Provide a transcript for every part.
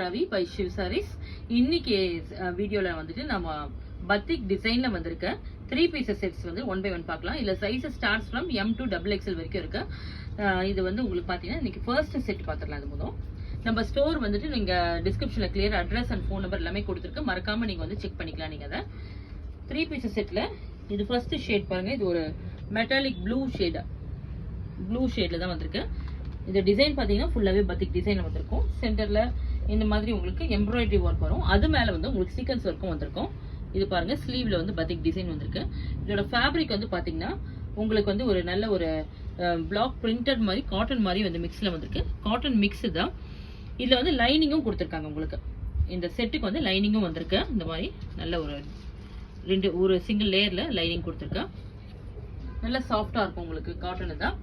Ravi by Shiv Sarees. இன்னைக்கு வீடியோல வந்துட்டு நம்ம பத்திக் டிசைன்ல வந்திருக்க 3 பீசஸ் செட்ஸ் வந்து 1 by 1 பார்க்கலாம். இல்ல sizes starts from M to XXL வரைக்கும் இருக்கு. இது வந்து உங்களுக்கு பாத்தீங்கன்னா இன்னைக்கு ஃபர்ஸ்ட் செட் பாத்துறலாம். இது முதல் நம்ம ஸ்டோர் வந்துட்டு நீங்க டிஸ்கிரிப்ஷன்ல clear address and phone number எல்லாமே கொடுத்துருக்கு. மறக்காம நீங்க வந்து செக் பண்ணிக்கலாம். நீங்க அதை 3 பீசஸ் செட்ல இது ஃபர்ஸ்ட் ஷேட் பாருங்க. இது ஒரு மெட்டாலிக் ப்ளூ ஷேட்ல தான் வந்திருக்கு. இந்த டிசைன் பாத்தீங்கன்னா ஃபுல்லாவே பத்திக் டிசைன்ல வந்திருக்கும். சென்டர்ல இந்த மாதிரி உங்களுக்கு எம்ப்ராய்டரி ஒர்க் வரும். அது மேல வந்து உங்களுக்கு சீக்வென்ஸ் ஒர்க்கும் வந்திருக்கும். இது பாருங்க ஸ்லீவ்ல வந்து பத்திக் டிசைன் வந்திருக்கு. இதோட ஃபேப்ரிக் வந்து பாத்தீங்கன்னா உங்களுக்கு வந்து ஒரு நல்ல ஒரு பிளாக் பிரிண்டட் மாதிரி காட்டன் மாதிரி வந்து மிக்ஸ்ல வந்திருக்கு. காட்டன் மிக்ஸ் தான். இதுல வந்து லைனிங்கும் கொடுத்துருக்காங்க. உங்களுக்கு இந்த செட்டுக்கு வந்து லைனிங்கும் வந்திருக்கு. இந்த மாதிரி நல்ல ஒரு சிங்கிள் லேயர்ல லைனிங் கொடுத்துருக்கேன். நல்ல சாஃப்டா இருக்கும் உங்களுக்கு. காட்டன் தான்.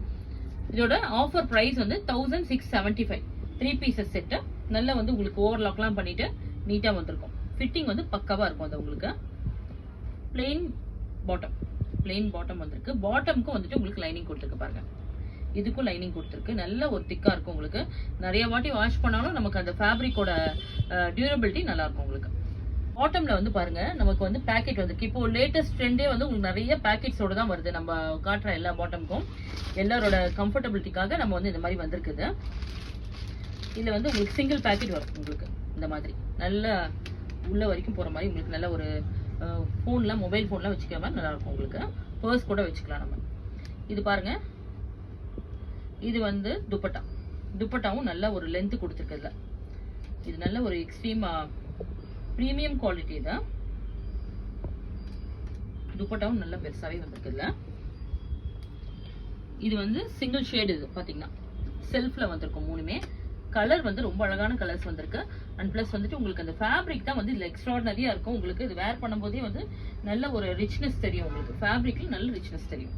இதோட ஆஃபர் பிரைஸ் வந்து 1675. 3 பீசஸ் செட்டு. நல்லா வந்து உங்களுக்கு ஓவர்லாக்லாம் பண்ணிட்டு நீட்டா வந்திருக்கும். ஃபிட்டிங் வந்து பக்காவா இருக்கும். அது உங்களுக்கு பிளெயின் பாட்டம் வந்திருக்கு. பாட்டம்க்கும் வந்துட்டு உங்களுக்கு லைனிங் கொடுத்துருக்கு பாருங்க. இதுக்கும் லைனிங் கொடுத்துருக்கு. நல்ல ஒரு திக்கா இருக்கும் உங்களுக்கு. நிறைய வாட்டி வாஷ் பண்ணாலும் நமக்கு அந்த ஃபேப்ரிக்கோட டியூரபிலிட்டி நல்லா இருக்கும் உங்களுக்கு. பாட்டம்ல வந்து பாருங்க நமக்கு வந்து பேக்கெட் வந்திருக்கு. இப்போ லேட்டஸ்ட் ட்ரெண்டே வந்து உங்களுக்கு நிறைய பேக்கெட்ஸோட தான் வருது. நம்ம காட்டுற எல்லா பாட்டம்க்கும் எல்லாரோட கம்ஃபர்டபிலிட்டிக்காக நம்ம வந்து இந்த மாதிரி வந்திருக்குது. இதுல வந்து உங்களுக்கு சிங்கிள் பேக்கெட் வரும். உங்களுக்கு இந்த மாதிரி நல்ல உள்ள வரைக்கும் போற மாதிரி உங்களுக்கு நல்ல ஒரு மொபைல் போன்லாம் வச்சுக்கிற மாதிரி நல்லா இருக்கும் உங்களுக்கு. பர்ஸ் கூட வச்சுக்கலாம் நம்ம. இது பாருங்க. இது வந்து துப்பட்டாவும் நல்ல ஒரு லென்த் கொடுத்துருக்குதுல. இது நல்ல ஒரு எக்ஸ்ட்ரீம் பிரீமியம் குவாலிட்டி தான். துப்பட்டாவும் நல்ல பெருசாவே வந்திருக்குதுல. இது வந்து சிங்கிள் ஷேட். இது பாத்தீங்கன்னா செல்ஃப்ல வந்திருக்கும். மூணுமே கலர் வந்து ரொம்ப அழகான கலர்ஸ் வந்திருக்கு. அண்ட் பிளஸ் வந்துட்டு உங்களுக்கு அந்த ஃபேப்ரிக் தான் வந்து இதுல எக்ஸ்ட்ராடனரியா இருக்கும். உங்களுக்கு இது வேர் பண்ணும்போதே வந்து நல்ல ஒரு ரிச்னஸ் தெரியும். உங்களுக்கு ஃபேப்ரிக்ல நல்ல ரிச்னஸ் தெரியும்.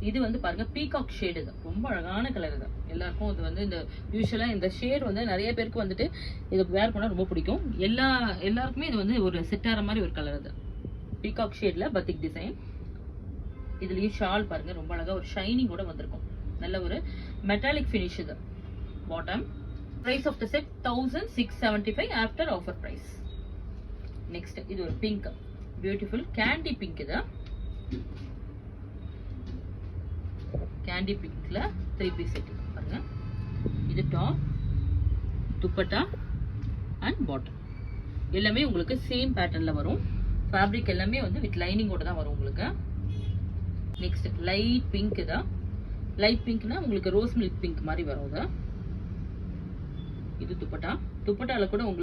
இது வந்து பாருங்க பீகாக் ஷேடு. இது ரொம்ப அழகான கலர் தான். எல்லாருக்கும் இது வந்து இந்த யூஸ்வலா இந்த ஷேட் வந்து நிறைய பேருக்கு வந்துட்டு இது வேர் பண்ணா ரொம்ப பிடிக்கும். எல்லாருக்குமே இது வந்து ஒரு செட் ஆகிற மாதிரி ஒரு கலர். இது பீகாக் ஷேட்ல பத்திக் டிசைன். இதுலயும் ஷால் பாருங்க ரொம்ப அழகா ஒரு ஷைனிங் கூட வந்திருக்கும். நல்ல ஒரு மெட்டாலிக் ஃபினிஷ். இது bottom. Price of the set 1675 after offer price. Next இது ஒரு pink, beautiful candy pink. இது candy pinkல 3 piece set பாருங்க. இது டாப், துப்பட்டா and bottom எல்லாமே உங்களுக்கு சேம் பேட்டர்ன்ல வரும். ஃபேப்ரிக் எல்லாமே வந்து வித் லைனிங் ஓட தான் வரும் உங்களுக்கு. Next light pink. தான் லைட் பிங்க்னா உங்களுக்கு ரோஸ் மில்க் பிங்க் மாதிரி வரும். இது துப்பட்டால கூட உங்களுக்கு